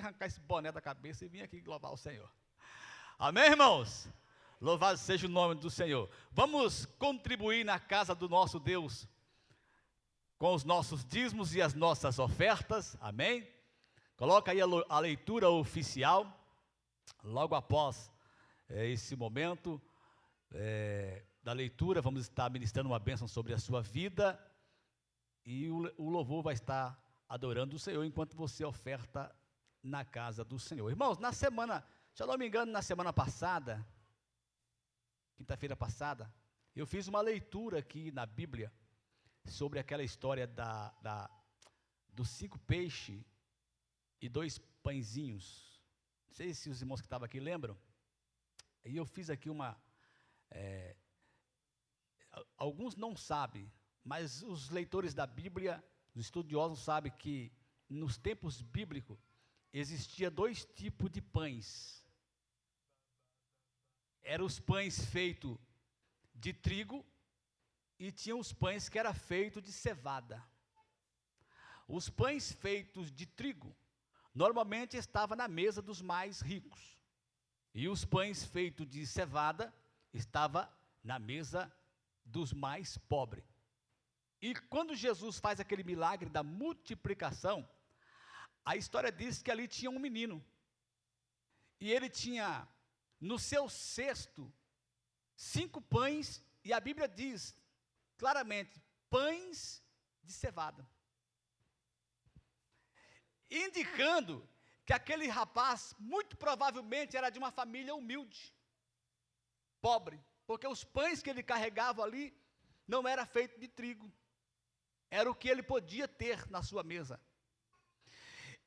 arrancar esse boné da cabeça e vir aqui louvar o Senhor. Amém, irmãos? Louvado seja o nome do Senhor. Vamos contribuir na casa do nosso Deus com os nossos dízimos e as nossas ofertas. Amém? Coloca aí a leitura oficial. Logo após esse momento da leitura, vamos estar ministrando uma bênção sobre a sua vida. E o louvor vai estar adorando o Senhor enquanto você oferta na casa do Senhor. Irmãos, na semana, se eu não me engano, na semana passada, quinta-feira passada, eu fiz uma leitura aqui na Bíblia sobre aquela história dos 5 peixes e 2 pãezinhos. Não sei se os irmãos que estavam aqui lembram. E eu fiz aqui alguns não sabem, mas os leitores da Bíblia, os estudiosos sabem que nos tempos bíblicos existia 2 tipos de pães. Eram os pães feitos de trigo e tinha os pães que eram feitos de cevada. Os pães feitos de trigo normalmente estavam na mesa dos mais ricos. E os pães feitos de cevada estavam na mesa dos mais pobres. E quando Jesus faz aquele milagre da multiplicação, a história diz que ali tinha um menino. E ele tinha no seu cesto 5 pães, e a Bíblia diz claramente, pães de cevada. Indicando que aquele rapaz, muito provavelmente, era de uma família humilde, pobre, porque os pães que ele carregava ali não era feito de trigo, era o que ele podia ter na sua mesa.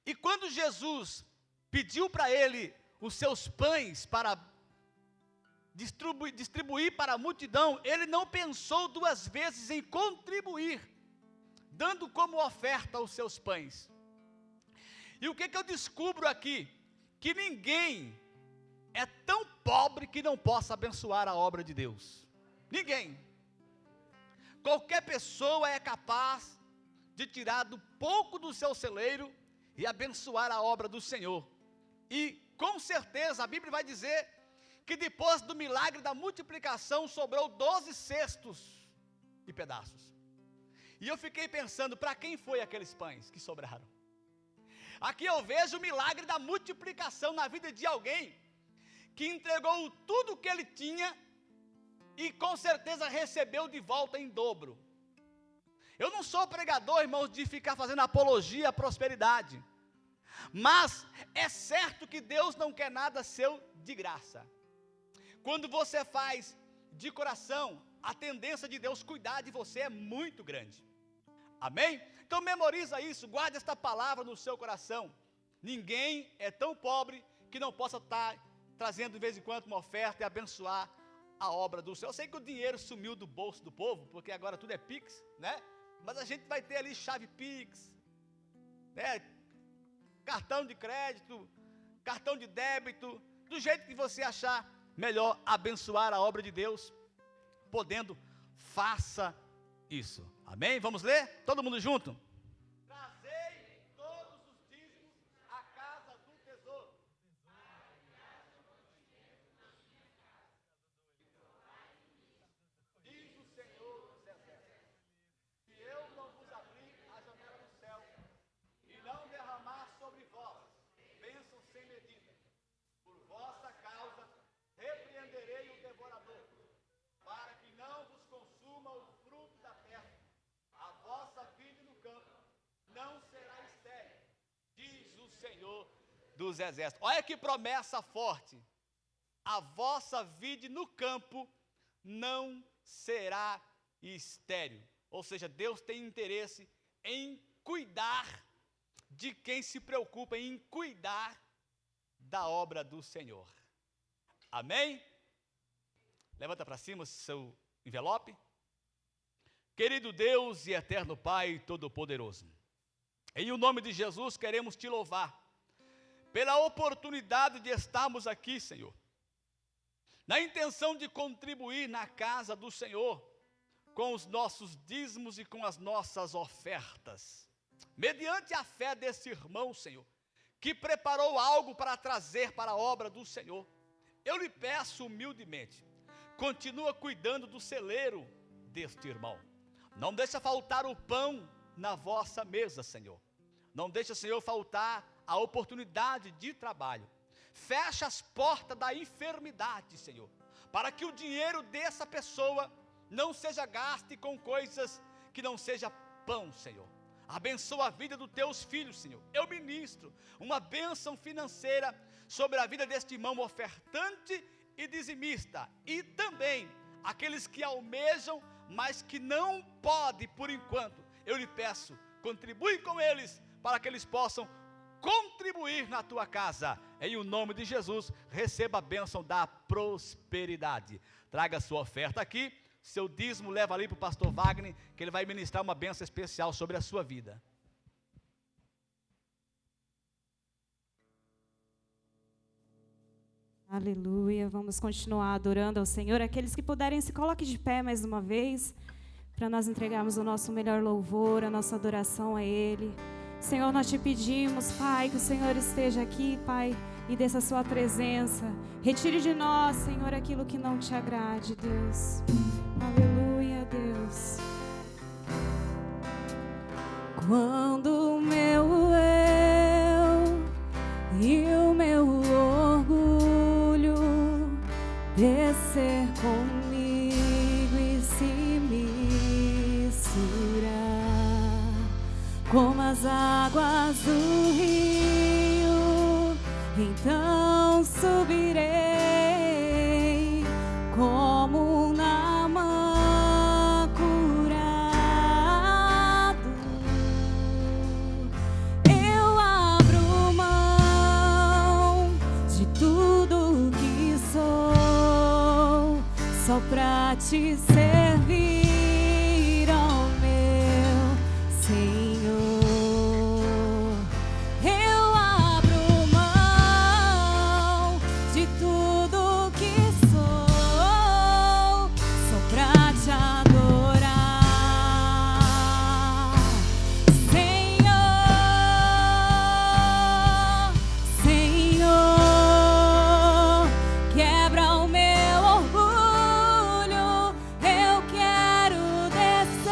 E quando Jesus pediu para ele os seus pães para distribuir para a multidão, ele não pensou 2 vezes em contribuir, dando como oferta os seus pães. E o que eu descubro aqui? Que ninguém é tão pobre que não possa abençoar a obra de Deus. Ninguém. Qualquer pessoa é capaz de tirar do pouco do seu celeiro e abençoar a obra do Senhor. E com certeza a Bíblia vai dizer que depois do milagre da multiplicação sobrou 12 cestos e pedaços. E eu fiquei pensando, para quem foi aqueles pães que sobraram? Aqui eu vejo o milagre da multiplicação na vida de alguém que entregou tudo o que ele tinha e com certeza recebeu de volta em dobro. Eu não sou pregador, irmãos, de ficar fazendo apologia à prosperidade, mas é certo que Deus não quer nada seu de graça. Quando você faz de coração, a tendência de Deus cuidar de você é muito grande. Amém? Então memoriza isso, guarde esta palavra no seu coração. Ninguém é tão pobre que não possa estar trazendo de vez em quando uma oferta e abençoar a obra do Senhor. Eu sei que o dinheiro sumiu do bolso do povo, porque agora tudo é Pix, né? Mas a gente vai ter ali chave Pix, né? Cartão de crédito, cartão de débito, do jeito que você achar melhor abençoar a obra de Deus, podendo, faça isso. Amém? Vamos ler? Todo mundo junto? Trazei todos os dízimos à casa do tesouro. Diz o Senhor dos Exércitos, se eu não vos abrir a janela do céu e não derramar sobre vós bênçãos sem medida, por vossa causa repreenderei o devorador, para que não vos consuma o fruto da terra. A vossa vide no campo não será estéril, diz o Senhor dos Exércitos. Olha que promessa forte. A vossa vide no campo não será estéril. Ou seja, Deus tem interesse em cuidar de quem se preocupa em cuidar da obra do Senhor. Amém? Levanta para cima o seu envelope. Querido Deus e eterno Pai Todo-Poderoso, em o nome de Jesus queremos te louvar pela oportunidade de estarmos aqui, Senhor, na intenção de contribuir na casa do Senhor com os nossos dízimos e com as nossas ofertas, mediante a fé desse irmão, Senhor, que preparou algo para trazer para a obra do Senhor. Eu lhe peço humildemente, continua cuidando do celeiro deste irmão. Não deixa faltar o pão na vossa mesa, Senhor. Não deixa, Senhor, faltar a oportunidade de trabalho. Fecha as portas da enfermidade, Senhor, para que o dinheiro dessa pessoa não seja gasto com coisas que não seja pão, Senhor. Abençoa a vida dos teus filhos, Senhor. Eu ministro uma bênção financeira sobre a vida deste irmão ofertante e dizimista, e também aqueles que almejam, mas que não podem por enquanto. Eu lhe peço, contribui com eles, para que eles possam contribuir na tua casa. Em o nome de Jesus, receba a bênção da prosperidade. Traga a sua oferta aqui, seu dízimo leva ali para o pastor Wagner, que ele vai ministrar uma bênção especial sobre a sua vida. Aleluia, vamos continuar adorando ao Senhor. Aqueles que puderem, se coloquem de pé mais uma vez, para nós entregarmos o nosso melhor louvor, a nossa adoração a Ele. Senhor, nós te pedimos, Pai, que o Senhor esteja aqui, Pai, e desça a sua presença. Retire de nós, Senhor, aquilo que não te agrade, Deus. Aleluia, Deus. Quando o meu eu e o meu orgulho descer comigo e se misturar como as águas do rio, então subirei como um Naamã curado. Eu abro mão de tudo que sou, só pra te servir, ó meu Senhor. Eu abro mão de tudo que sou, só pra te adorar, Senhor. Senhor, quebra o meu orgulho. Eu quero descer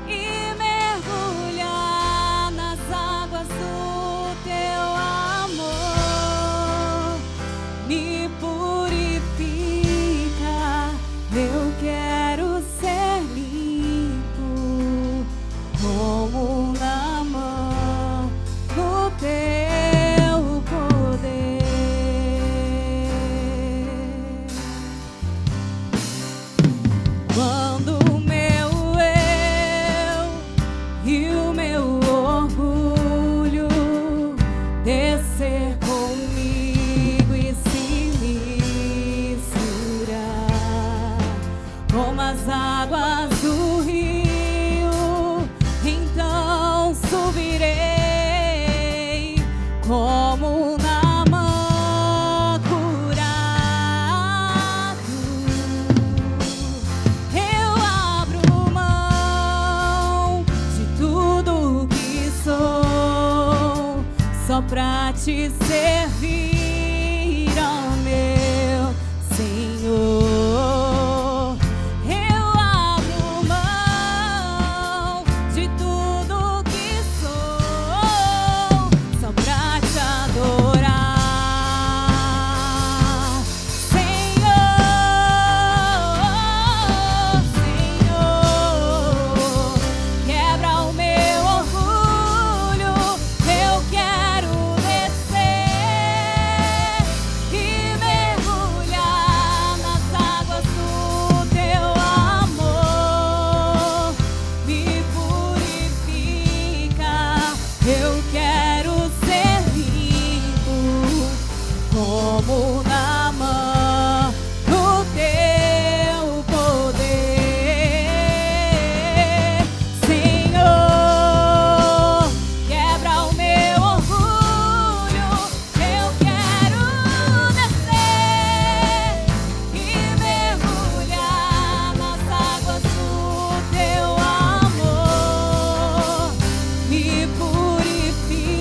e mergulhar nas águas do teu amor. Me purifica, eu quero ser limpo como um Naamã no teu poder. Quando o meu eu e o meu orgulho descer comigo e se misturar como as águas do rio, então subirei como um Naamã curado. Eu abro mão de tudo que sou, só pra te servir, ó meu Senhor. Eu abro mão de tudo que sou, só pra te adorar, Senhor. Senhor, quebra o meu orgulho. Eu quero descer e mergulhar nas águas do teu amor. Me purifica, eu quero ser limpo como Naamã no teu poder. Senhor, quebra o meu orgulho. Eu quero descer e mergulhar nas águas do teu amor. Me purifica,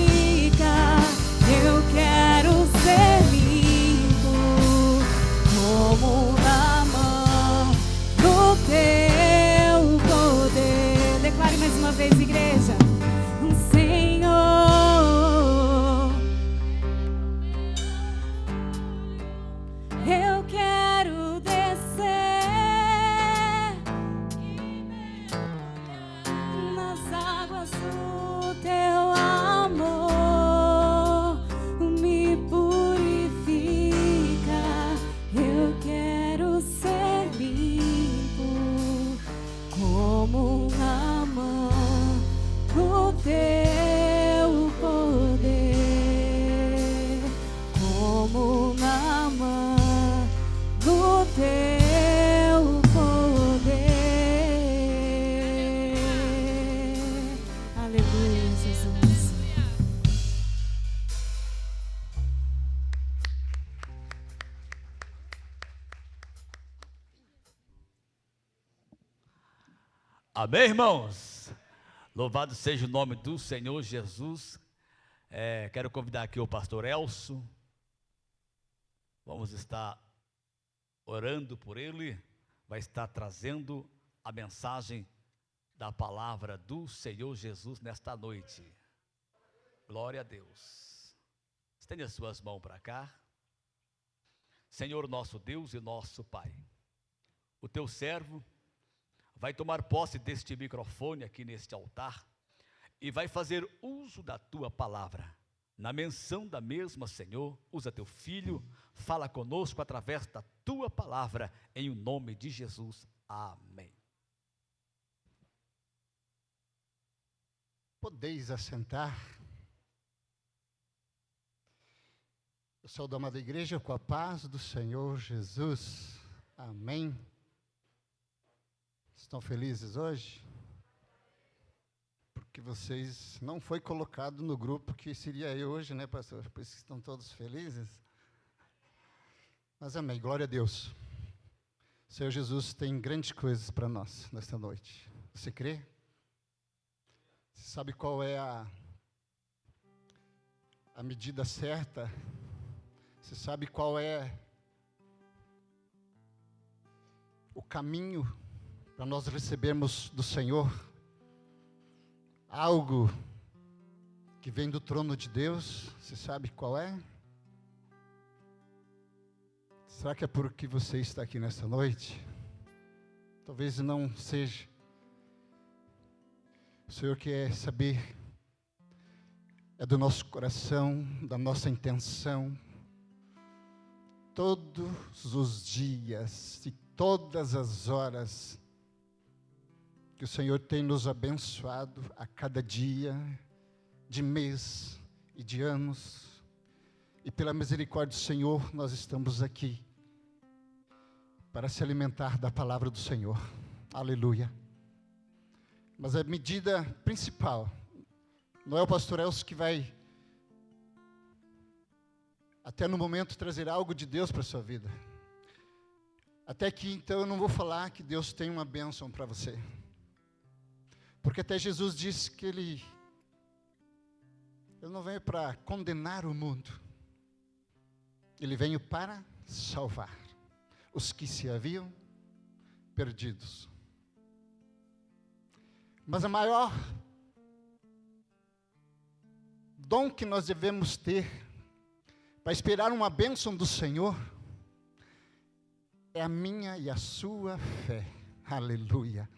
Amém, irmãos? Louvado seja o nome do Senhor Jesus. Quero convidar aqui o pastor Elcio. Vamos estar orando por ele. Vai estar trazendo a mensagem da palavra do Senhor Jesus nesta noite. Glória a Deus. Estende as suas mãos para cá. Senhor nosso Deus e nosso Pai, o teu servo vai tomar posse deste microfone aqui neste altar e vai fazer uso da tua palavra. Na menção da mesma, Senhor, usa teu filho, fala conosco através da tua palavra, em o nome de Jesus. Amém. Podeis assentar. Eu sou da amada igreja com a paz do Senhor Jesus. Amém. Estão felizes hoje? Porque vocês não foi colocado no grupo que seria eu hoje, né, pastor? Por isso que estão todos felizes. Mas amém, glória a Deus. O Senhor Jesus tem grandes coisas para nós nesta noite. Você crê? Você sabe qual é a medida certa? Você sabe qual é o caminho para nós recebermos do Senhor algo que vem do trono de Deus? Você sabe qual é? Será que é por que você está aqui nessa noite? Talvez não seja. O Senhor quer saber, é do nosso coração, da nossa intenção, todos os dias e todas as horas, que o Senhor tem nos abençoado a cada dia, de mês e de anos, e pela misericórdia do Senhor, nós estamos aqui, para se alimentar da palavra do Senhor, aleluia. Mas a medida principal, não é o pastor Elcio que vai, até no momento, trazer algo de Deus para a sua vida. Até aqui, então, eu não vou falar que Deus tem uma bênção para você. Porque até Jesus disse que Ele não veio para condenar o mundo. Ele veio para salvar os que se haviam perdidos. Mas a maior dom que nós devemos ter para esperar uma bênção do Senhor é a minha e a sua fé. Aleluia.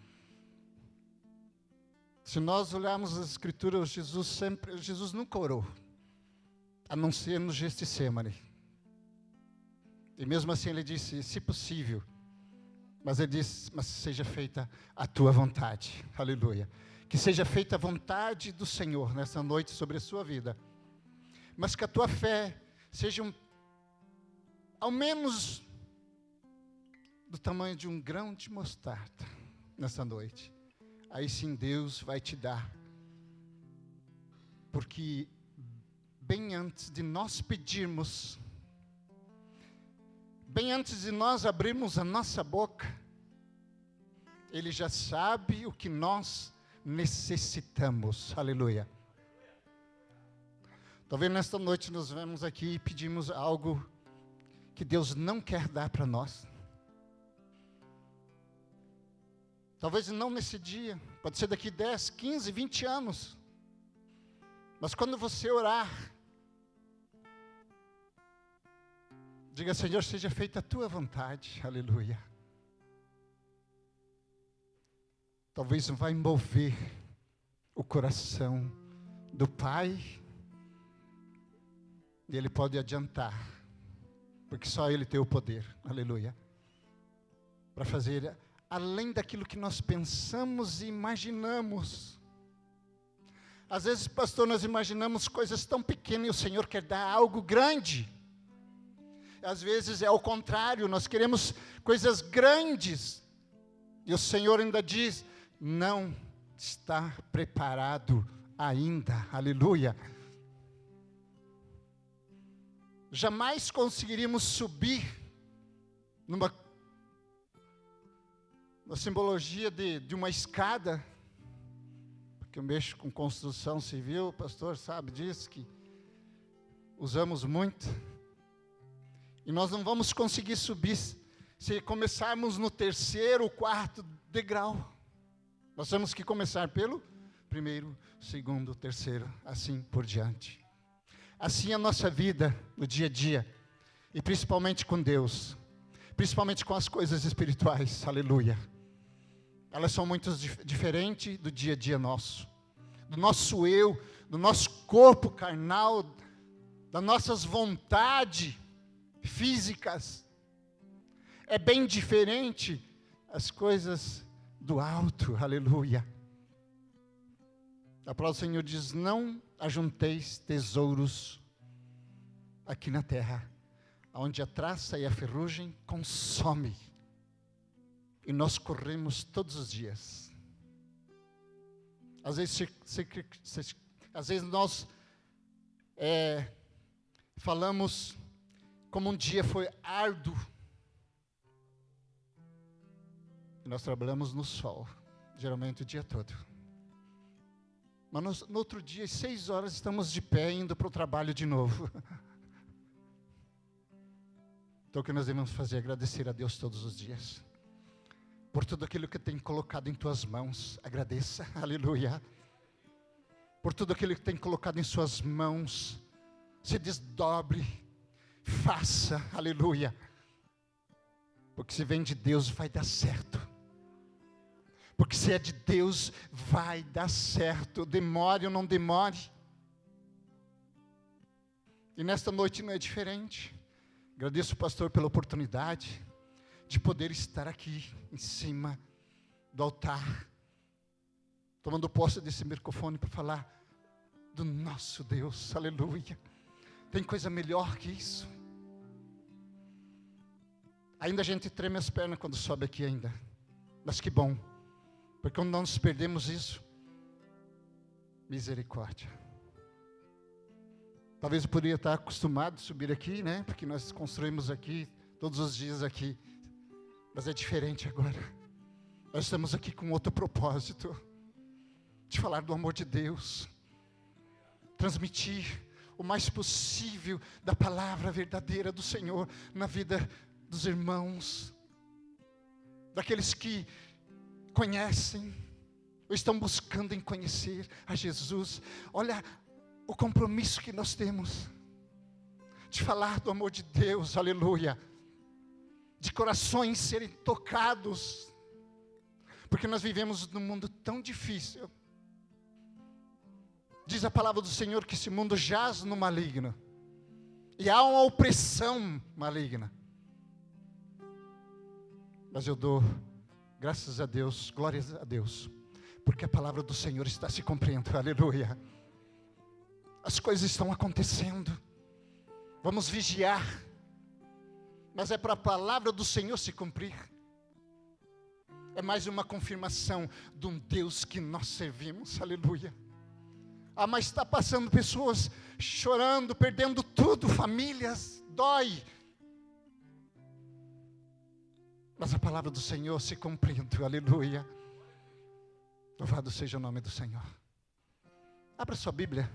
Se nós olharmos as Escrituras, Jesus nunca orou, a não ser no Getsêmani. E mesmo assim ele disse, se possível, mas ele disse, mas seja feita a tua vontade. Aleluia. Que seja feita a vontade do Senhor nessa noite sobre a sua vida. Mas que a tua fé seja ao menos do tamanho de um grão de mostarda nessa noite. Aí sim Deus vai te dar. Porque bem antes de nós pedirmos, bem antes de nós abrirmos a nossa boca, Ele já sabe o que nós necessitamos. Aleluia. Talvez nesta noite nós vemos aqui e pedimos algo que Deus não quer dar para nós. Talvez não nesse dia, pode ser daqui 10, 15, 20 anos. Mas quando você orar, diga, Senhor, seja feita a tua vontade, aleluia. Talvez vai mover o coração do Pai, e Ele pode adiantar, porque só Ele tem o poder, aleluia, para fazer além daquilo que nós pensamos e imaginamos. Às vezes, pastor, nós imaginamos coisas tão pequenas e o Senhor quer dar algo grande. Às vezes é o contrário, nós queremos coisas grandes e o Senhor ainda diz, não está preparado ainda, aleluia. Jamais conseguiríamos subir na simbologia de uma escada, porque eu mexo com construção civil, o pastor sabe disso, que usamos muito. E nós não vamos conseguir subir se começarmos no terceiro ou quarto degrau. Nós temos que começar pelo primeiro, segundo, terceiro, assim por diante. Assim é a nossa vida no dia a dia, e principalmente com Deus, principalmente com as coisas espirituais, aleluia. Elas são muito diferentes do dia a dia nosso, do nosso eu, do nosso corpo carnal, das nossas vontades físicas. É bem diferente as coisas do alto, aleluia. A palavra do Senhor diz: não ajunteis tesouros aqui na terra, onde a traça e a ferrugem consomem. E nós corremos todos os dias. Às vezes nós falamos como um dia foi árduo. E nós trabalhamos no sol, geralmente o dia todo. Mas no outro dia, às 6 horas, estamos de pé, indo para o trabalho de novo. Então o que nós devemos fazer é agradecer a Deus todos os dias. Por tudo aquilo que tem colocado em tuas mãos, agradeça, aleluia. Por tudo aquilo que tem colocado em suas mãos, se desdobre, faça, aleluia. Porque se vem de Deus, vai dar certo. Porque se é de Deus, vai dar certo, demore ou não demore. E nesta noite não é diferente. Agradeço, pastor, pela oportunidade de poder estar aqui em cima do altar, tomando posse desse microfone para falar do nosso Deus, aleluia. Tem coisa melhor que isso? Ainda a gente treme as pernas quando sobe aqui ainda, mas que bom, porque quando nós perdemos isso, misericórdia. Talvez eu poderia estar acostumado a subir aqui, né? Porque nós construímos aqui, todos os dias aqui. Mas é diferente agora. Nós estamos aqui com outro propósito. De falar do amor de Deus. Transmitir o mais possível da palavra verdadeira do Senhor na vida dos irmãos. Daqueles que conhecem, ou estão buscando em conhecer a Jesus. Olha o compromisso que nós temos de falar do amor de Deus, aleluia, de corações serem tocados, porque nós vivemos num mundo tão difícil. Diz a palavra do Senhor que esse mundo jaz no maligno, e há uma opressão maligna, mas eu dou graças a Deus, glórias a Deus, porque a palavra do Senhor está se cumprindo, aleluia. As coisas estão acontecendo. Vamos vigiar. Mas é para a palavra do Senhor se cumprir. É mais uma confirmação de um Deus que nós servimos. Aleluia. Ah, mas está passando pessoas chorando, perdendo tudo, famílias, dói. Mas a palavra do Senhor se cumprindo. Aleluia. Louvado seja o nome do Senhor. Abra sua Bíblia.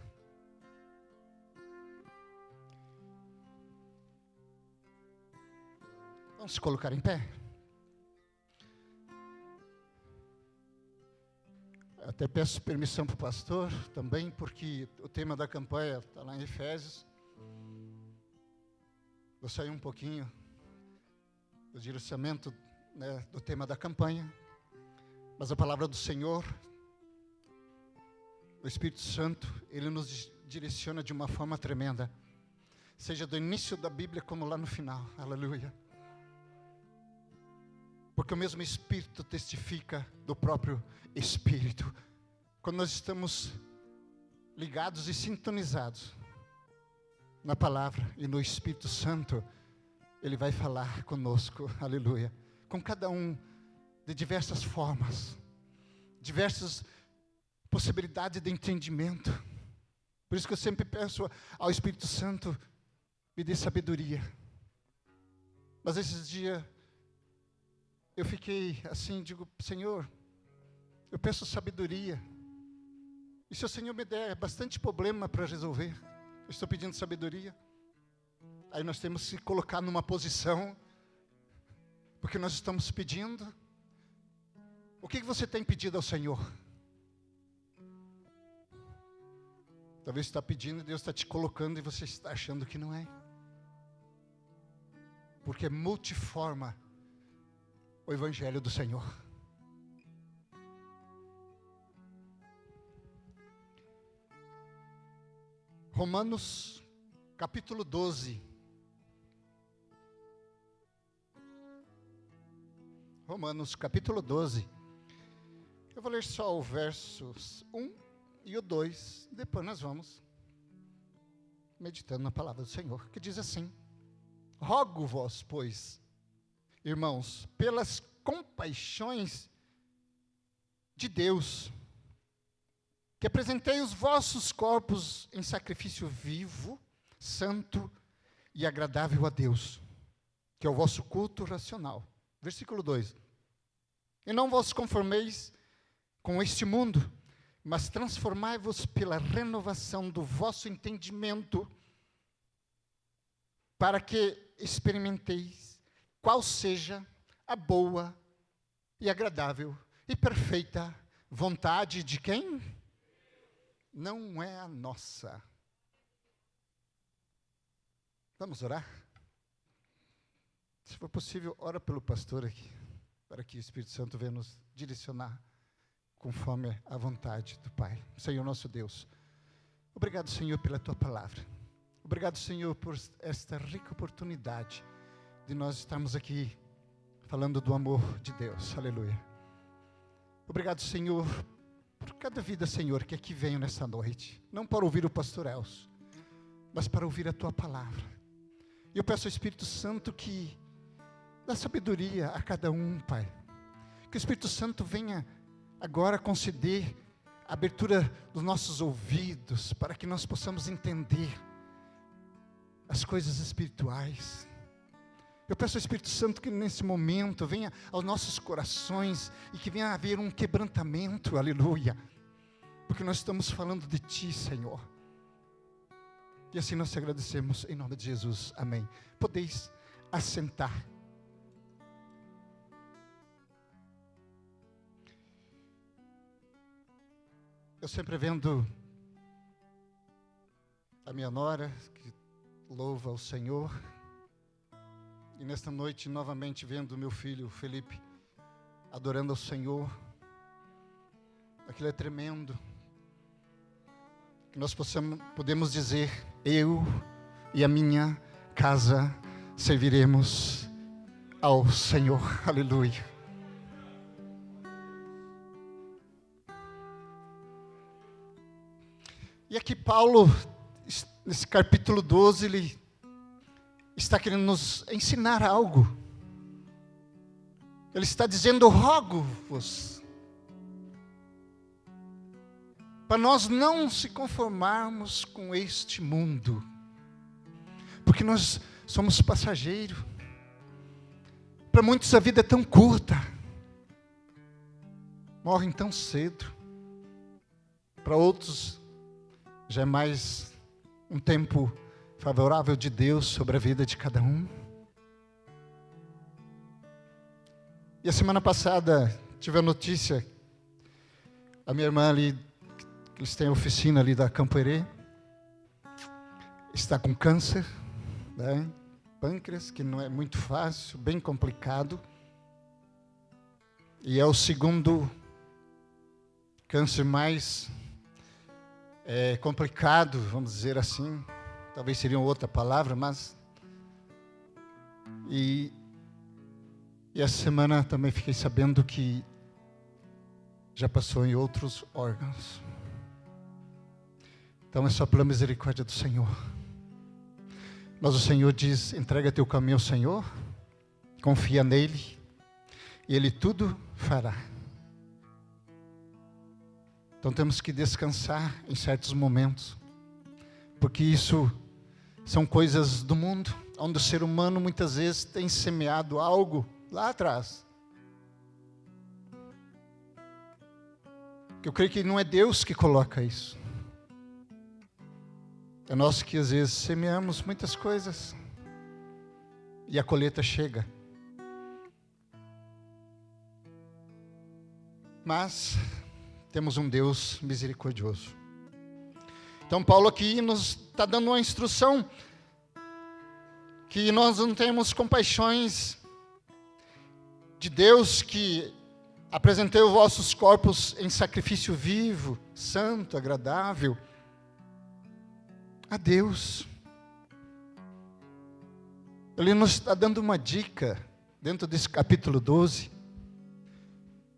Vamos se colocar em pé. Até peço permissão para o pastor também, porque o tema da campanha está lá em Efésios. Vou sair um pouquinho do direcionamento, né, do tema da campanha, mas a palavra do Senhor, o Espírito Santo, Ele nos direciona de uma forma tremenda, seja do início da Bíblia como lá no final, aleluia. Porque o mesmo Espírito testifica do próprio Espírito. Quando nós estamos ligados e sintonizados na palavra e no Espírito Santo, Ele vai falar conosco, aleluia. Com cada um de diversas formas, diversas possibilidades de entendimento. Por isso que eu sempre peço ao Espírito Santo, me dê sabedoria. Mas esses dias, eu fiquei assim, digo, Senhor, eu peço sabedoria. E se o Senhor me der bastante problema para resolver, eu estou pedindo sabedoria. Aí nós temos que se colocar numa posição, porque nós estamos pedindo. O que você tem pedido ao Senhor? Talvez você está pedindo e Deus está te colocando e você está achando que não é. Porque é multiforma o Evangelho do Senhor. Romanos capítulo 12. Romanos capítulo 12. Eu vou ler só o versos 1 e o 2. Depois nós vamos meditando na palavra do Senhor, que diz assim: rogo-vos, pois, irmãos, pelas compaixões de Deus, que apresentei os vossos corpos em sacrifício vivo, santo e agradável a Deus, que é o vosso culto racional. Versículo 2. E não vos conformeis com este mundo, mas transformai-vos pela renovação do vosso entendimento, para que experimenteis qual seja a boa e agradável e perfeita vontade de quem? Não é a nossa. Vamos orar? Se for possível, ora pelo pastor aqui, para que o Espírito Santo venha nos direcionar conforme a vontade do Pai. Senhor nosso Deus, obrigado, Senhor, pela Tua palavra. Obrigado, Senhor, por esta rica oportunidade de nós estarmos aqui falando do amor de Deus. Aleluia. Obrigado, Senhor, por cada vida, Senhor, que aqui venho nessa noite. Não para ouvir o pastor Elcio, mas para ouvir a Tua palavra. E eu peço ao Espírito Santo que dá sabedoria a cada um, Pai. Que o Espírito Santo venha agora conceder a abertura dos nossos ouvidos, para que nós possamos entender as coisas espirituais. Eu peço ao Espírito Santo que nesse momento venha aos nossos corações e que venha haver um quebrantamento, aleluia, porque nós estamos falando de Ti, Senhor. E assim nós te agradecemos em nome de Jesus, amém. Podeis assentar. Eu sempre vendo a minha nora, que louva ao Senhor, e nesta noite novamente vendo meu filho Felipe adorando ao Senhor. Aquilo é tremendo, que nós podemos dizer: eu e a minha casa serviremos ao Senhor, aleluia. E aqui Paulo, nesse capítulo 12, ele está querendo nos ensinar algo. Ele está dizendo: rogo-vos, para nós não se conformarmos com este mundo, porque nós somos passageiros. Para muitos a vida é tão curta, morrem tão cedo. Para outros já é mais um tempo favorável de Deus sobre a vida de cada um. E a semana passada tive a notícia, a minha irmã ali, eles têm a oficina ali da Campoerê, está com câncer, né? Pâncreas, que não é muito fácil, bem complicado. E é o segundo câncer mais complicado, vamos dizer assim. Talvez seria outra palavra, mas... E essa semana também fiquei sabendo que já passou em outros órgãos. Então é só pela misericórdia do Senhor. Mas o Senhor diz: entrega teu caminho ao Senhor, confia nele, e Ele tudo fará. Então temos que descansar em certos momentos, porque isso são coisas do mundo, onde o ser humano muitas vezes tem semeado algo lá atrás, Eu creio que não é Deus que coloca isso. É nós que às vezes semeamos muitas coisas e a colheita chega. Mas temos um Deus misericordioso. Então Paulo aqui nos está dando uma instrução que nós não temos compaixões de Deus que apresentei os vossos corpos em sacrifício vivo, santo, agradável a Deus. Ele nos está dando uma dica dentro desse capítulo 12,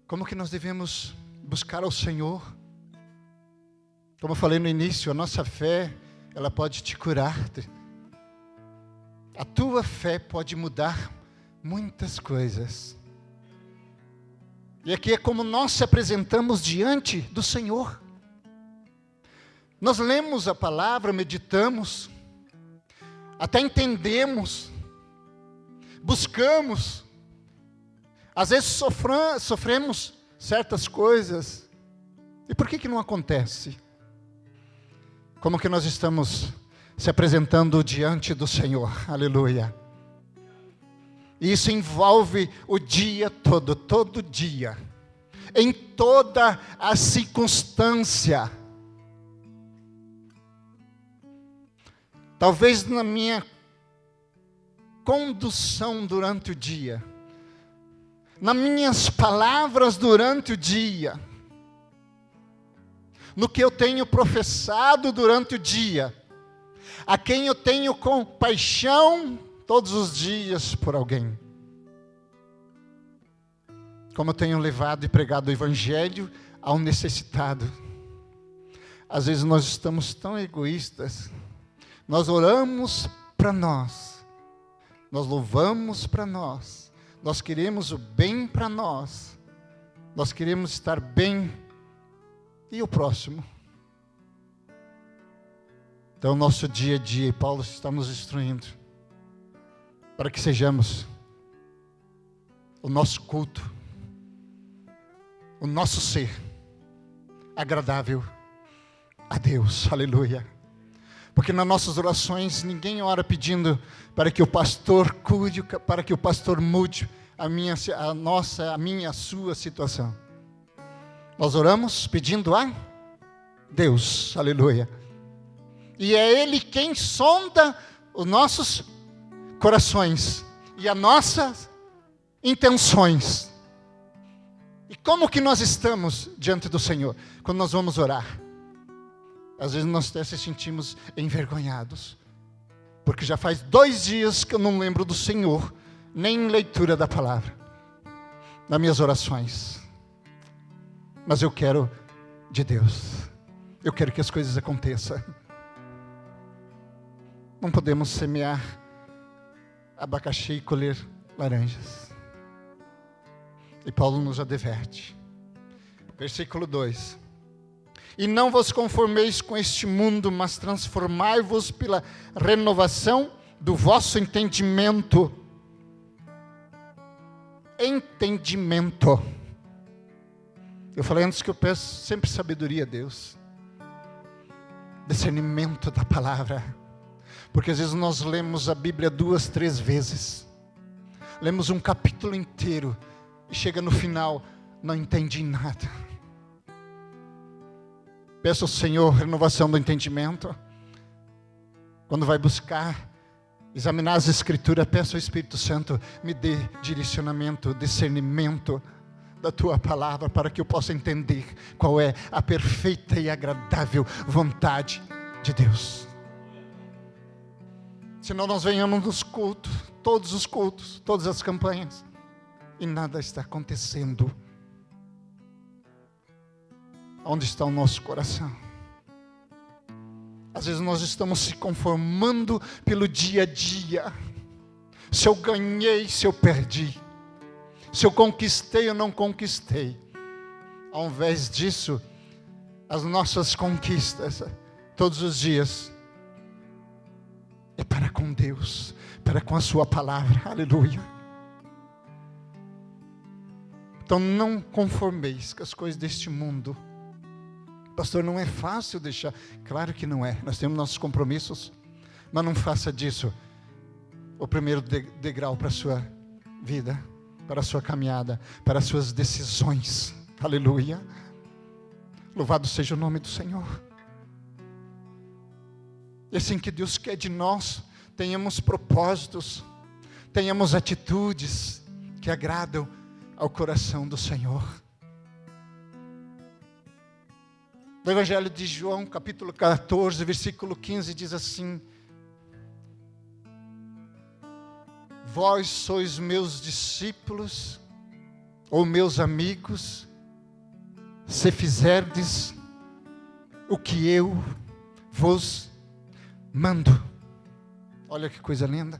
como que nós devemos buscar ao Senhor. Como eu falei no início, a nossa fé, ela pode te curar. A tua fé pode mudar muitas coisas. E aqui é como nós se apresentamos diante do Senhor. Nós lemos a palavra, meditamos, até entendemos, buscamos. Às vezes sofremos certas coisas. E por que não acontece? Como que nós estamos se apresentando diante do Senhor? Aleluia. E isso envolve o dia todo dia, em toda a circunstância. Talvez na minha condução durante o dia, nas minhas palavras durante o dia, no que eu tenho professado durante o dia, a quem eu tenho compaixão todos os dias por alguém. Como eu tenho levado e pregado o Evangelho ao necessitado. Às vezes nós estamos tão egoístas. Nós oramos para nós. Nós louvamos para nós. Nós queremos o bem para nós. Nós queremos estar bem. E o próximo? Então, nosso dia a dia, Paulo está nos instruindo para que sejamos o nosso culto, o nosso ser agradável a Deus, aleluia. Porque nas nossas orações ninguém ora pedindo para que o pastor cuide, para que o pastor mude a sua situação. Nós oramos pedindo a Deus, aleluia. E é Ele quem sonda os nossos corações e as nossas intenções. E como que nós estamos diante do Senhor quando nós vamos orar? Às vezes nós até se sentimos envergonhados, porque já faz 2 dias que eu não lembro do Senhor, nem em leitura da palavra, nas minhas orações. Mas eu quero de Deus, eu quero que as coisas aconteçam. Não podemos semear abacaxi e colher laranjas. E Paulo nos adverte. Versículo 2. E não vos conformeis com este mundo, mas transformai-vos pela renovação do vosso entendimento. Entendimento. Eu falei antes que eu peço sempre sabedoria a Deus. Discernimento da palavra. Porque às vezes nós lemos a Bíblia 2, 3 vezes. Lemos um capítulo inteiro. E chega no final, não entendi nada. Peço ao Senhor renovação do entendimento. Quando vai buscar, examinar as Escrituras, peço ao Espírito Santo, me dê direcionamento, discernimento da Tua palavra, para que eu possa entender qual é a perfeita e agradável vontade de Deus. Senão nós venhamos nos cultos, todas as campanhas, e nada está acontecendo. Onde está o nosso coração? Às vezes nós estamos se conformando pelo dia a dia. Se eu ganhei, se eu perdi. Se eu conquistei ou não conquistei. Ao invés disso, as nossas conquistas, todos os dias, é para com Deus, para com a sua palavra, aleluia. Então não conformeis com as coisas deste mundo, Pastor, não é fácil deixar. Claro que não é. Nós temos nossos compromissos. Mas não faça disso o primeiro degrau para a sua vida, para a sua caminhada, para as suas decisões. Aleluia. Louvado seja o nome do Senhor. E assim que Deus quer de nós, tenhamos propósitos, tenhamos atitudes que agradam ao coração do Senhor. No Evangelho de João, capítulo 14, versículo 15, diz assim: vós sois meus discípulos, ou meus amigos, se fizerdes o que eu vos mando. Olha que coisa linda.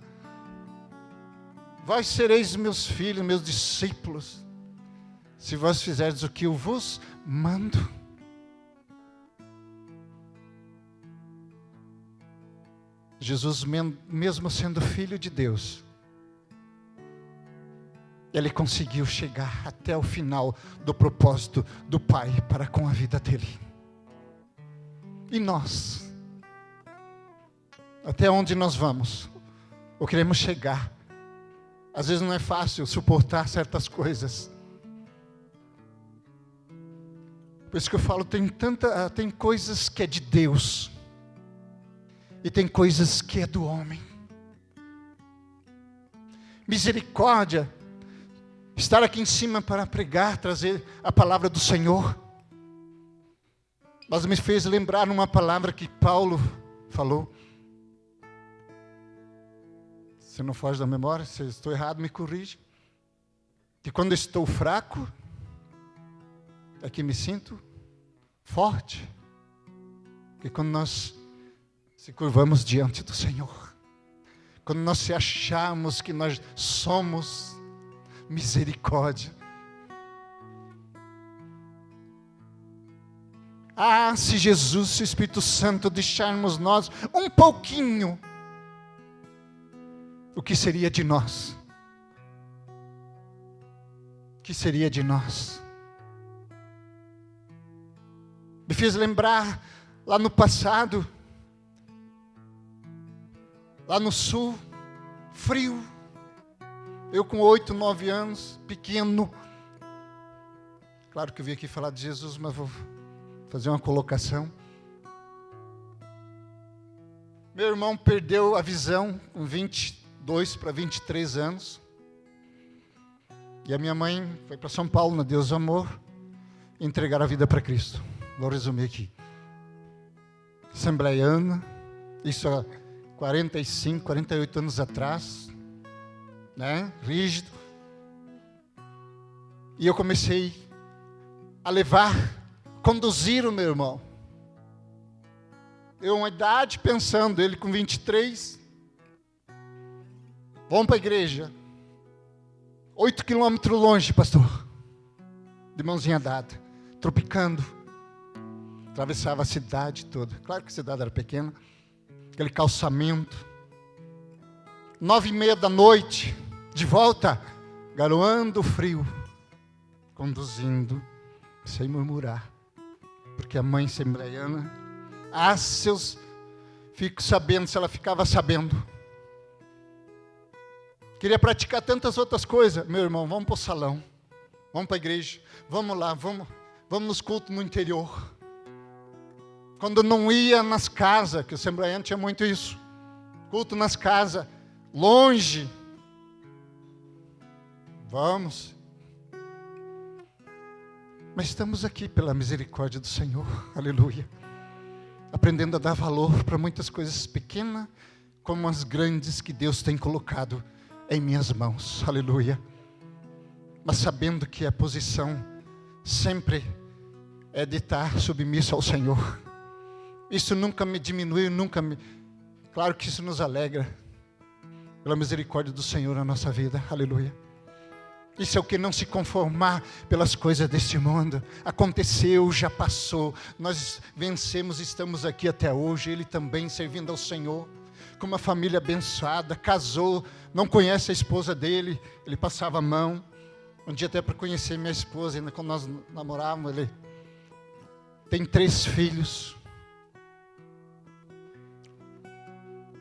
Vós sereis meus filhos, meus discípulos, se vós fizerdes o que eu vos mando. Jesus, mesmo sendo filho de Deus, ele conseguiu chegar até o final do propósito do Pai para com a vida dele. E nós? Até onde nós vamos? Ou queremos chegar? Às vezes não é fácil suportar certas coisas. Por isso que eu falo, tem coisas que é de Deus. E tem coisas que é do homem. Misericórdia, estar aqui em cima para pregar, trazer a palavra do Senhor. Mas me fez lembrar uma palavra que Paulo falou. Se não foge da memória, se eu estou errado, me corrige. Que quando estou fraco, é que me sinto forte. Que quando nós se curvamos diante do Senhor, quando nós se achamos que nós somos misericórdia. Ah, se Jesus, se o Espírito Santo deixarmos nós um pouquinho, o que seria de nós? O que seria de nós? Me fez lembrar lá no passado, lá no sul, frio, eu com 8, 9 anos, pequeno. Claro que eu vim aqui falar de Jesus, mas vou fazer uma colocação. Meu irmão perdeu a visão com 22 para 23 anos. E a minha mãe foi para São Paulo, na Deus do Amor, entregar a vida para Cristo. Vou resumir aqui. Assembleiana, isso há 45, 48 anos atrás, né? Rígido. E eu comecei a conduzir o meu irmão. Eu, uma idade, pensando, ele com 23, vamos para a igreja. 8 quilômetros longe, pastor. De mãozinha dada, tropicando. Atravessava a cidade toda. Claro que a cidade era pequena. Aquele calçamento. 9:30 da noite, de volta, garoando frio, conduzindo, sem murmurar, porque a mãe assembleiana, fico sabendo se ela ficava sabendo. Queria praticar tantas outras coisas. Meu irmão, vamos para o salão, vamos para a igreja, vamos lá, vamos nos cultos no interior. Quando não ia nas casas, que o assembleiano tinha muito isso, culto nas casas, longe, vamos. Mas estamos aqui pela misericórdia do Senhor, aleluia, aprendendo a dar valor para muitas coisas pequenas, como as grandes que Deus tem colocado em minhas mãos, aleluia. Mas sabendo que a posição sempre é de estar submisso ao Senhor. Isso nunca me diminuiu, Claro que isso nos alegra, pela misericórdia do Senhor na nossa vida, aleluia. Isso é o que não se conformar pelas coisas deste mundo. Aconteceu, já passou, nós vencemos, estamos aqui até hoje, ele também servindo ao Senhor, com uma família abençoada, casou, não conhece a esposa dele, ele passava a mão. Um dia até para conhecer minha esposa, ainda quando nós namorávamos, ele tem 3 filhos,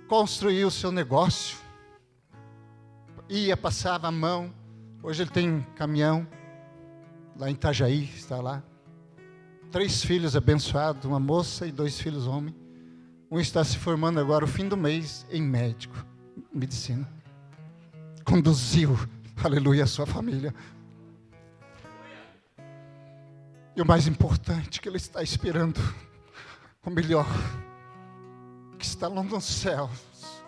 construiu o seu negócio, passava a mão, hoje ele tem caminhão, lá em Itajaí, está lá, 3 filhos abençoados, uma moça e 2 filhos homens, um está se formando agora, o fim do mês, em médico, medicina, conduziu, aleluia, a sua família. E o mais importante, que ele está esperando o melhor, que está lá nos céus,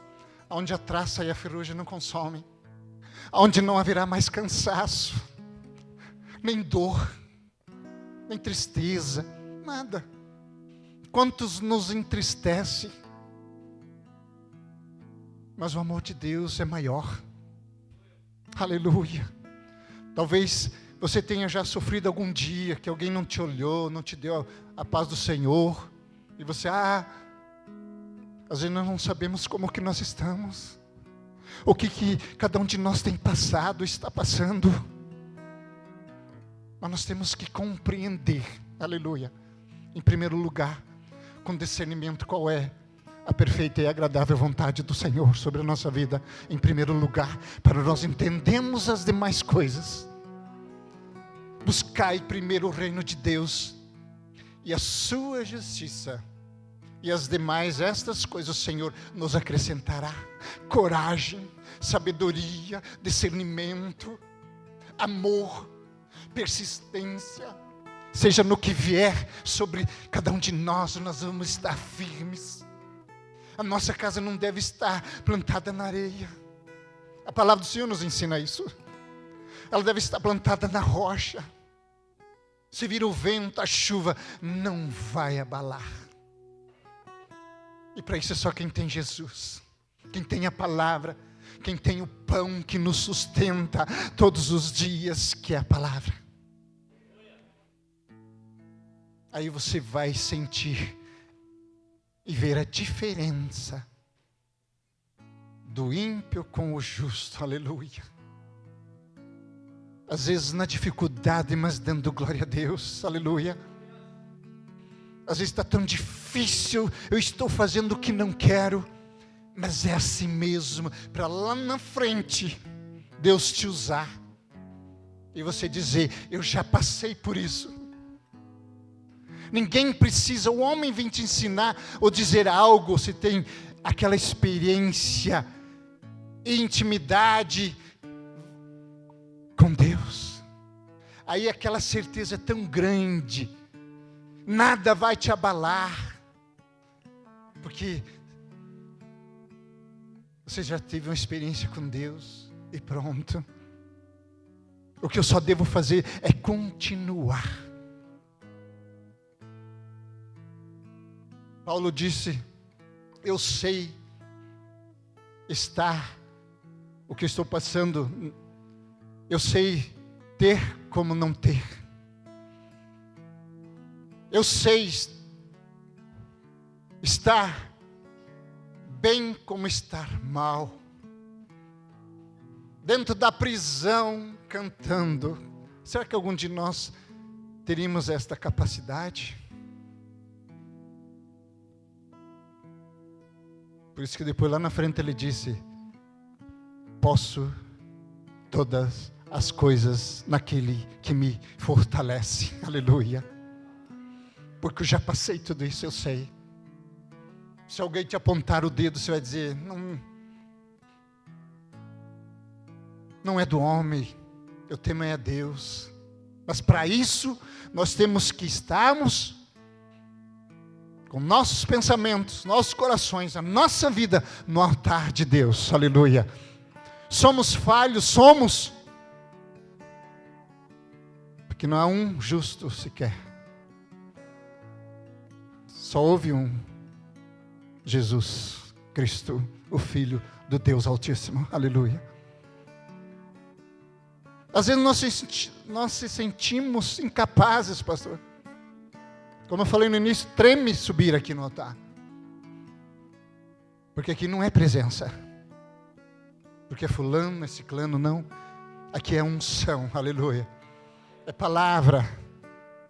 onde a traça e a ferrugem não consomem, onde não haverá mais cansaço, nem dor, nem tristeza, nada. Quantos nos entristece, mas o amor de Deus é maior. Aleluia. Talvez você tenha já sofrido algum dia que alguém não te olhou, não te deu a paz do Senhor. E você, às vezes nós não sabemos como que nós estamos. O que cada um de nós tem passado, está passando. Mas nós temos que compreender, aleluia, em primeiro lugar, com discernimento, qual é a perfeita e agradável vontade do Senhor sobre a nossa vida, em primeiro lugar, para nós entendermos as demais coisas. Buscai primeiro o reino de Deus e a sua justiça, e as demais estas coisas o Senhor nos acrescentará. Coragem, sabedoria, discernimento, amor, persistência, seja no que vier sobre cada um de nós vamos estar firmes. A nossa casa não deve estar plantada na areia. A palavra do Senhor nos ensina isso. Ela deve estar plantada na rocha. Se vir o vento, a chuva, não vai abalar. E para isso é só quem tem Jesus, quem tem a palavra, quem tem o pão que nos sustenta todos os dias, que é a palavra. Aí você vai sentir e ver a diferença do ímpio com o justo, aleluia. Às vezes na dificuldade, mas dando glória a Deus, aleluia. Às vezes está tão difícil, eu estou fazendo o que não quero, mas é assim mesmo, para lá na frente, Deus te usar, e você dizer, eu já passei por isso. Ninguém precisa, o homem vem te ensinar, ou dizer algo, se tem aquela experiência, intimidade com Deus, aí aquela certeza é tão grande, nada vai te abalar, porque você já teve uma experiência com Deus, e pronto. O que eu só devo fazer é continuar. Paulo disse, eu sei estar, o que eu estou passando, eu sei ter como não ter. Eu sei estar bem como estar mal. Dentro da prisão, cantando. Será que algum de nós teríamos esta capacidade? Por isso que depois lá na frente ele disse, posso todas as coisas naquele que me fortalece. Aleluia. Porque eu já passei tudo isso, eu sei. Se alguém te apontar o dedo, você vai dizer, não é do homem, eu temo é a Deus. Mas para isso, nós temos que estarmos com nossos pensamentos, nossos corações, a nossa vida no altar de Deus. Aleluia. Somos falhos, somos. Porque não há um justo sequer. Só houve um, Jesus Cristo, o Filho do Deus Altíssimo. Aleluia. Às vezes nós se sentimos incapazes, pastor. Como eu falei no início, treme subir aqui no altar. Porque aqui não é presença. Porque é fulano, é ciclano, não. Aqui é unção, aleluia. É palavra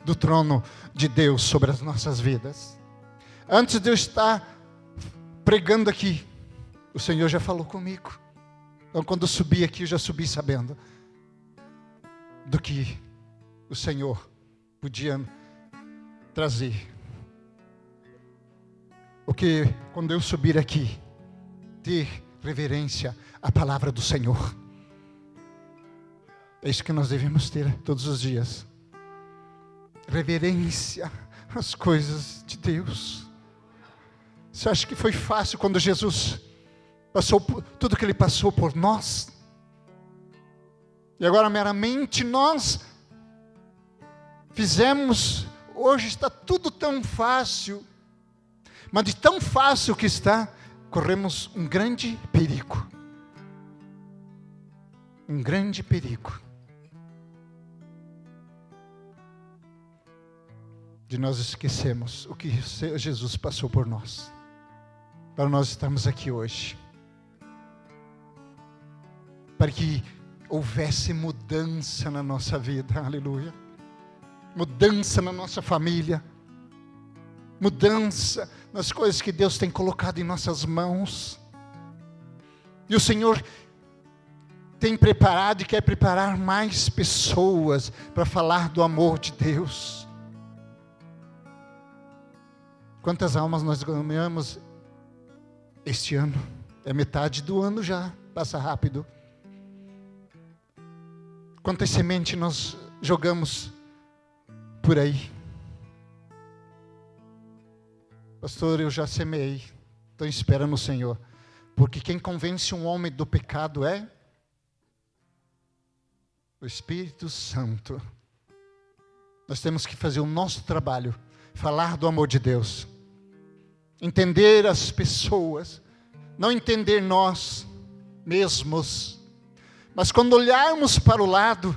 do trono de Deus sobre as nossas vidas. Antes de eu estar pregando aqui, o Senhor já falou comigo. Então, quando eu subi aqui, eu já subi sabendo do que o Senhor podia trazer. Porque quando eu subir aqui, ter reverência à palavra do Senhor. É isso que nós devemos ter todos os dias. Reverência às coisas de Deus. Você acha que foi fácil quando Jesus passou por tudo que Ele passou por nós? E agora meramente nós fizemos, hoje está tudo tão fácil, mas de tão fácil que está, corremos um grande perigo. Um grande perigo. De nós esquecermos o que Jesus passou por nós. Para nós estarmos aqui hoje. Para que houvesse mudança na nossa vida. Aleluia. Mudança na nossa família. Mudança nas coisas que Deus tem colocado em nossas mãos. E o Senhor tem preparado e quer preparar mais pessoas para falar do amor de Deus. Quantas almas nós ganhamos este ano? É metade do ano já, passa rápido. Quantas sementes nós jogamos por aí? Pastor, eu já semeei, estou esperando o Senhor. Porque quem convence um homem do pecado é o Espírito Santo. Nós temos que fazer o nosso trabalho, falar do amor de Deus, entender as pessoas, não entender nós mesmos, mas quando olharmos para o lado,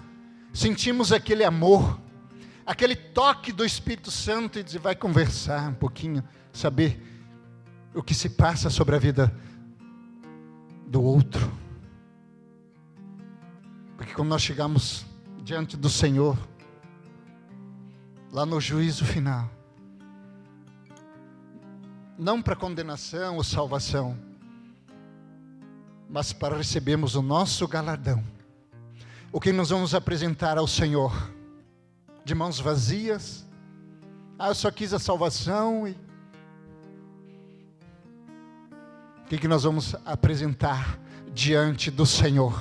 sentimos aquele amor, aquele toque do Espírito Santo e dizer, vai conversar um pouquinho, saber o que se passa sobre a vida do outro. Porque quando nós chegamos diante do Senhor, lá no juízo final, não para condenação ou salvação, mas para recebermos o nosso galardão. O que nós vamos apresentar ao Senhor? De mãos vazias? Eu só quis a salvação. E o que nós vamos apresentar diante do Senhor?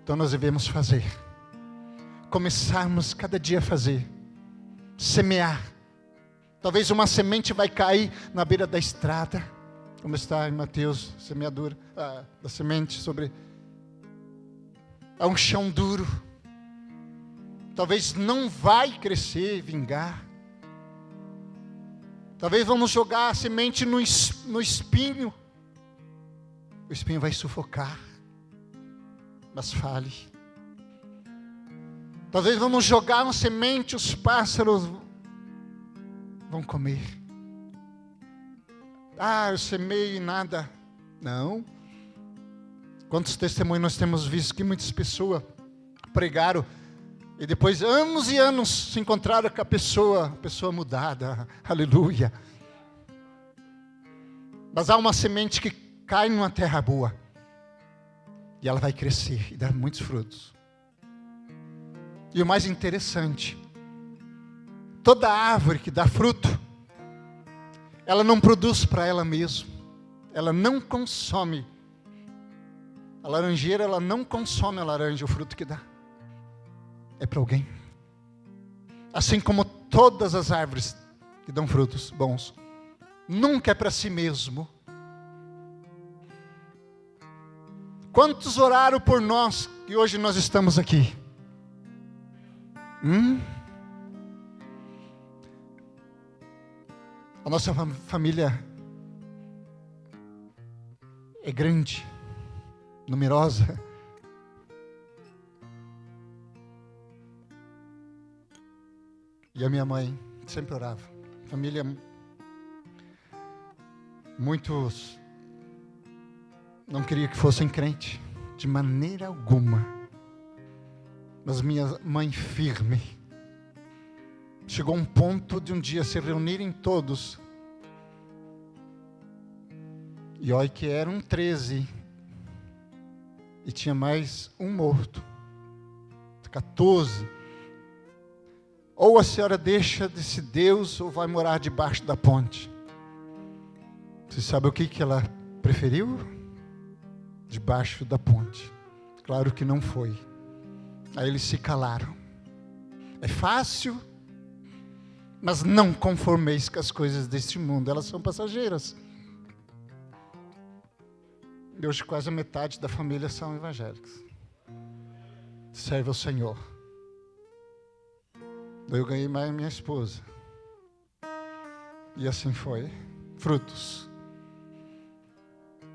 Então nós devemos fazer, começarmos cada dia a fazer, semear. Talvez uma semente vai cair na beira da estrada, como está em Mateus, semeadura da semente sobre um chão duro. Talvez não vai crescer, vingar. Talvez vamos jogar a semente no espinho. O espinho vai sufocar. Mas fale. Talvez vamos jogar uma semente, os pássaros vão comer. Eu semei e nada. Não. Quantos testemunhos nós temos visto que muitas pessoas pregaram e depois anos e anos se encontraram com a pessoa mudada. Aleluia. Mas há uma semente que cai numa terra boa. E ela vai crescer e dar muitos frutos. E o mais interessante, toda árvore que dá fruto, ela não produz para ela mesma. Ela não consome. A laranjeira, ela não consome a laranja, o fruto que dá. É para alguém. Assim como todas as árvores que dão frutos bons, nunca é para si mesmo. Quantos oraram por nós, que hoje nós estamos aqui? A nossa família é grande, numerosa. E a minha mãe sempre orava. Família, muitos não queria que fossem crente, de maneira alguma. Mas minha mãe firme. Chegou um ponto de um dia se reunirem todos. E olha que eram 13. E tinha mais um morto. 14. Ou a senhora deixa desse Deus, ou vai morar debaixo da ponte. Você sabe o que ela preferiu? Debaixo da ponte. Claro que não foi. Aí eles se calaram. É fácil, mas não conformeis com as coisas deste mundo. Elas são passageiras. E hoje quase a metade da família são evangélicos. Serve ao Senhor. Daí eu ganhei mais minha esposa. E assim foi. Frutos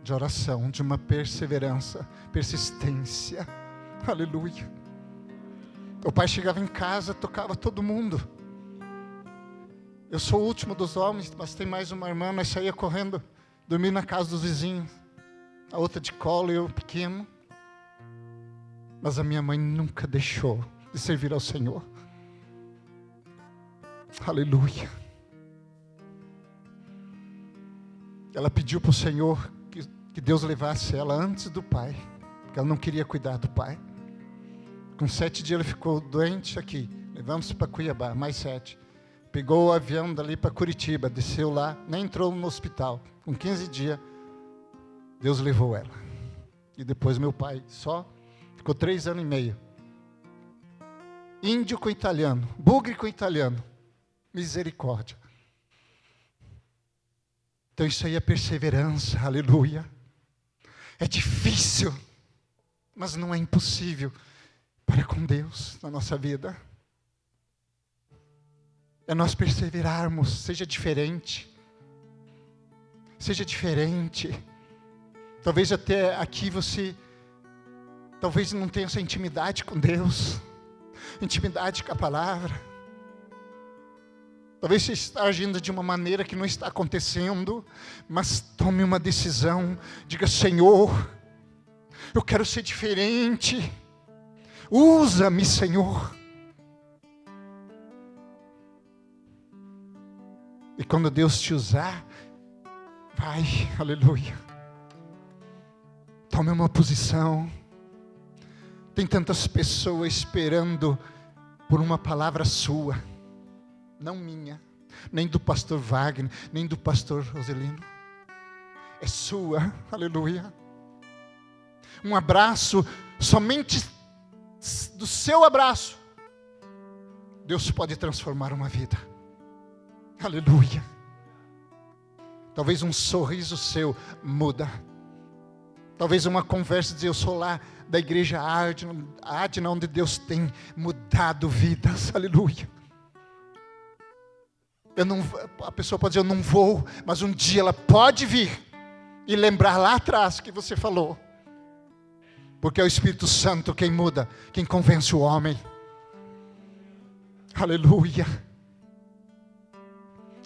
de oração, de uma perseverança, persistência. Aleluia. O pai chegava em casa, tocava todo mundo. Eu sou o último dos homens, mas tem mais uma irmã, nós saía correndo, dormir na casa dos vizinhos. A outra de colo, eu pequeno. Mas a minha mãe nunca deixou de servir ao Senhor. Aleluia. Ela pediu para o Senhor que Deus levasse ela antes do pai, porque ela não queria cuidar do pai. Com 7 dias ela ficou doente aqui. Levamos para Cuiabá, mais 7. Pegou o avião dali para Curitiba, desceu lá, nem entrou no hospital. Com 15 dias, Deus levou ela. E depois meu pai só ficou 3 anos e meio. Índio com italiano, bugre com italiano. Misericórdia. Então isso aí é perseverança, aleluia. É difícil, mas não é impossível para com Deus na nossa vida. É nós perseverarmos, seja diferente. Seja diferente. Talvez até aqui você, talvez não tenha essa intimidade com Deus, intimidade com a palavra. Talvez você está agindo de uma maneira que não está acontecendo, mas tome uma decisão, diga: Senhor, eu quero ser diferente, usa-me, Senhor. E quando Deus te usar, vai, aleluia. Tome uma posição. Tem tantas pessoas esperando por uma palavra sua, não minha, nem do pastor Wagner, nem do pastor Roselino. É sua, aleluia. Um abraço, somente do seu abraço, Deus pode transformar uma vida. Aleluia. Talvez um sorriso seu muda. Talvez uma conversa dizer: eu sou lá da igreja Adna, onde Deus tem mudado vidas. Aleluia. A pessoa pode dizer: eu não vou, mas um dia ela pode vir e lembrar lá atrás que você falou. Porque é o Espírito Santo quem muda, quem convence o homem. Aleluia.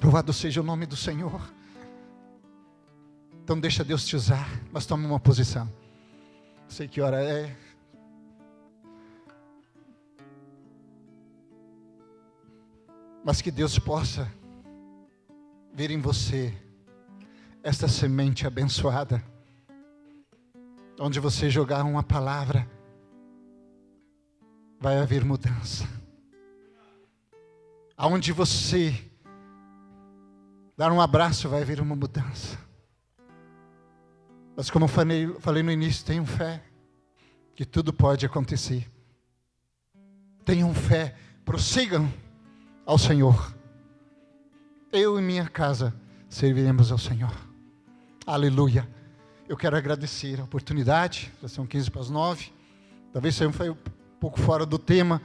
Louvado seja o nome do Senhor. Então deixa Deus te usar, mas toma uma posição. Sei que hora é. Mas que Deus possa ver em você esta semente abençoada, onde você jogar uma palavra, vai haver mudança. Aonde você dar um abraço, vai haver uma mudança. Mas como eu falei no início, tenham fé, que tudo pode acontecer. Tenham fé, prossigam ao Senhor. Eu e minha casa serviremos ao Senhor. Aleluia. Eu quero agradecer a oportunidade, já são 8:45. Talvez isso foi um pouco fora do tema,